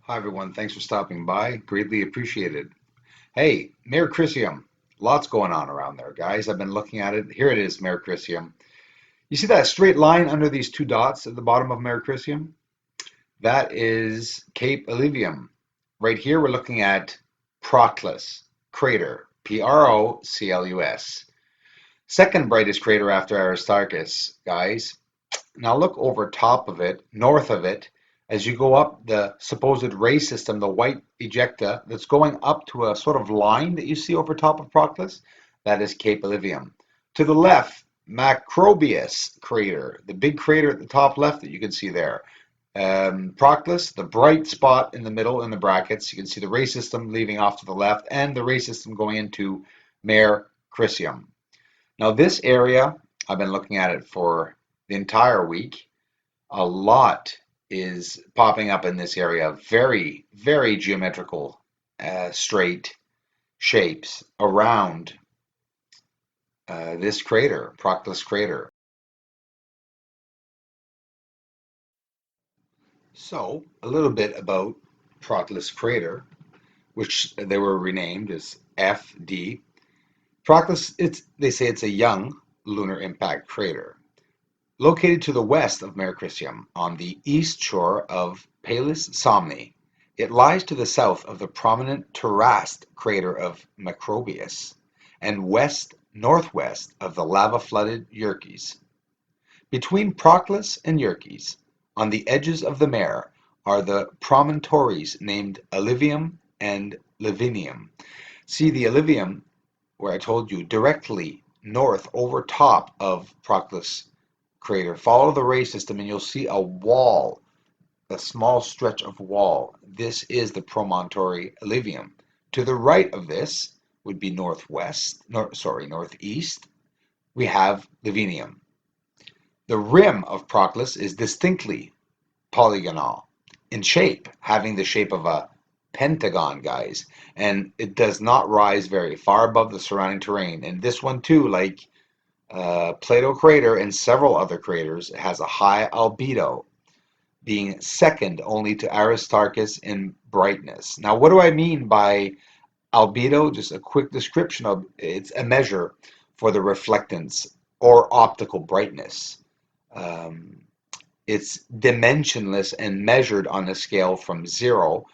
Hi everyone, thanks for stopping by. Greatly appreciated. Hey, Mare Crisium. Lots going on around there, guys. I've been looking at it. Here it is, Mare Crisium. You see that straight line under these two dots at the bottom of Mare Crisium? That is Cape Elivium. Right here we're looking at Proclus crater, Proclus. Second brightest crater after Aristarchus, guys. Now look over top of it, north of it, as you go up the supposed ray system, the white ejecta that's going up to a sort of line that you see over top of Proclus. That is Cape Elivium. To the left, Macrobius crater, the big crater at the top left that you can see there. Proclus, the bright spot in the middle in the brackets. You can see the ray system leaving off to the left and the ray system going into Mare Crisium. Now this area, I've been looking at it for the entire week. A lot is popping up in this area. Very, very geometrical, straight shapes around this crater, Proclus crater. So, a little bit about Proclus crater, which they were renamed as FD. Proclus, they say it's a young lunar impact crater. Located to the west of Mare Crisium, on the east shore of Palus Somni, it lies to the south of the prominent terraced crater of Macrobius and west-northwest of the lava-flooded Yerkes. Between Proclus and Yerkes, on the edges of the mare, are the promontories named Alivium and Lavinium. See the Alivium, where I told you, directly north over top of Proclus crater. Follow the ray system and you'll see a wall, a small stretch of wall. This is the promontory Alivium. To the right of this would be northeast. We have Lavinium. The rim of Proclus is distinctly polygonal in shape, having the shape of a pentagon, guys, and it does not rise very far above the surrounding terrain. And this one too, like Plato crater and several other craters, has a high albedo, being second only to Aristarchus in brightness. Now, what do I mean by albedo? Just a quick description of it's a measure for the reflectance or optical brightness. Um, it's dimensionless and measured on a scale from 0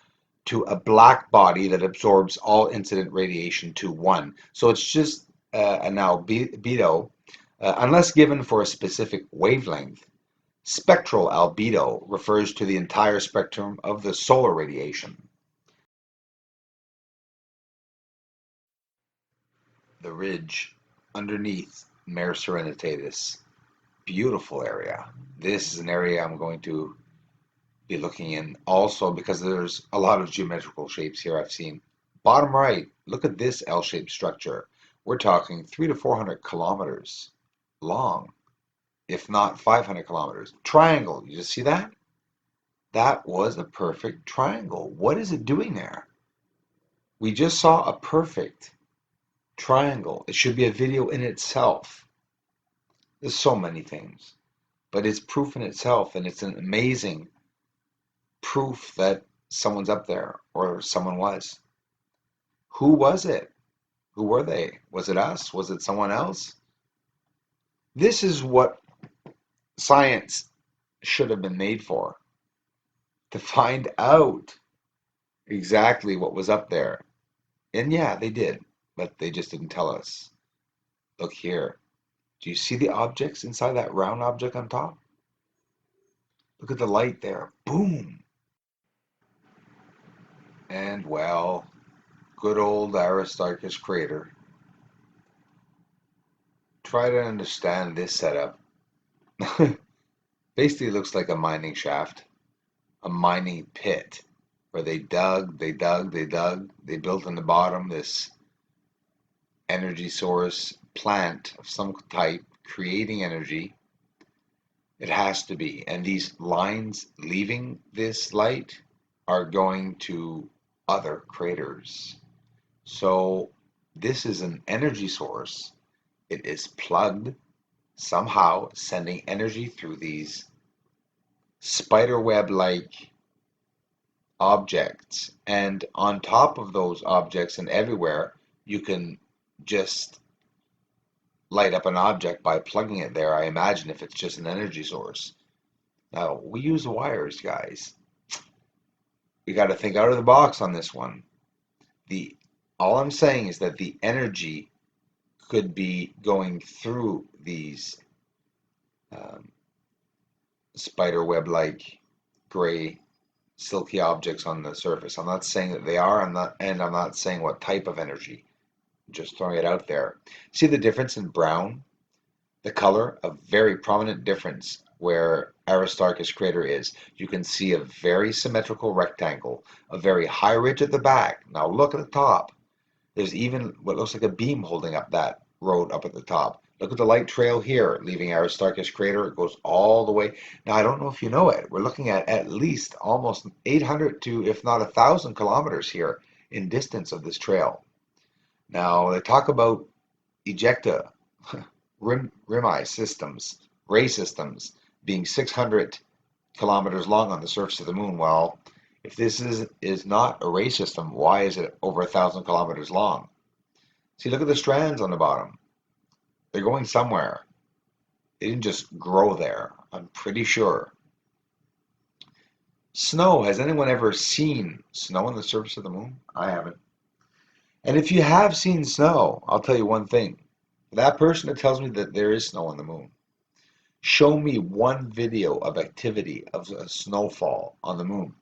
to a black body that absorbs all incident radiation to 1. So it's just an albedo, unless given for a specific wavelength. Spectral albedo refers to the entire spectrum of the solar radiation. The ridge underneath Mare Serenitatis. Beautiful area. This is an area I'm going to be looking in also because there's a lot of geometrical shapes here I've seen. Bottom right, look at this L-shaped structure. We're talking 300 to 400 kilometers long, if not 500 kilometers. Triangle, you just see that? That was a perfect triangle. What is it doing there? We just saw a perfect triangle. It should be a video in itself. There's so many things, but it's proof in itself, and it's an amazing proof that someone's up there or someone was. Who was it? Who were they? Was it us? Was it someone else? This is what science should have been made for, to find out exactly what was up there. And yeah, they did, but they just didn't tell us. Look here. Do you see the objects inside that round object on top? Look at the light there. Boom! And well, good old Aristarchus crater. Try to understand this setup. Basically looks like a mining shaft, a mining pit, where they built in the bottom this energy source plant of some type, creating energy. It has to be. And these lines leaving this light are going to other craters. So this is an energy source. It is plugged somehow, sending energy through these spider web like objects, and on top of those objects and everywhere, you can just light up an object by plugging it there, I imagine, if it's just an energy source. Now, we use wires, guys. We got to think out of the box on this one. The All I'm saying is that the energy could be going through these um, spider web-like gray silky objects on the surface. I'm not saying that they are, and I'm not saying what type of energy. I'm just throwing it out there. See the difference in brown? The color, a very prominent difference where Aristarchus crater is. You can see a very symmetrical rectangle, a very high ridge at the back. Now look at the top. There's even what looks like a beam holding up that road up at the top. Look at the light trail here, leaving Aristarchus crater. It goes all the way. Now, I don't know if you know it. We're looking at least almost 800 to, if not 1,000 kilometers here in distance of this trail. Now, they talk about ejecta, rim systems, ray systems, being 600 kilometers long on the surface of the moon. Well, if this is not a ray system, why is it over 1,000 kilometers long? See, look at the strands on the bottom. They're going somewhere. They didn't just grow there, I'm pretty sure. Snow. Has anyone ever seen snow on the surface of the moon? I haven't. And if you have seen snow, I'll tell you one thing. That person that tells me that there is snow on the moon, show me one video of activity of a snowfall on the moon.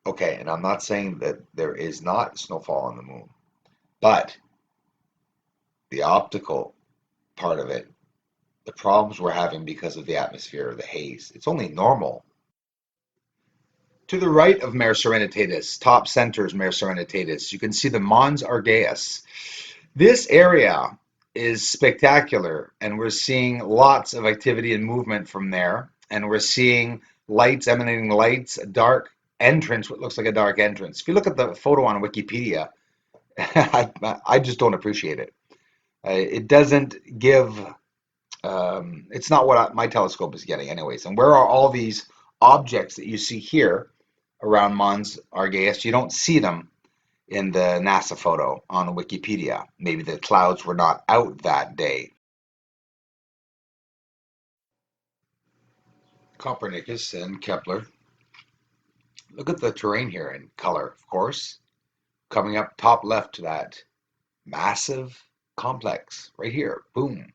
Okay, and I'm not saying that there is not snowfall on the moon, but the optical part of it, the problems we're having because of the atmosphere, the haze, it's only normal. To the right of Mare Serenitatis, top centers Mare Serenitatis, you can see the Mons Argaeus. This area is spectacular, and we're seeing lots of activity and movement from there, and we're seeing lights, emanating lights, a dark entrance, what looks like a dark entrance. If you look at the photo on Wikipedia, I just don't appreciate it. It doesn't give, it's not what my telescope is getting anyways. And where are all these objects that you see here around Mons Argaeus? You don't see them in the NASA photo on Wikipedia. Maybe the clouds were not out that day. Copernicus and Kepler. Look at the terrain here in color, of course. Coming up top left to that massive complex right here. Boom.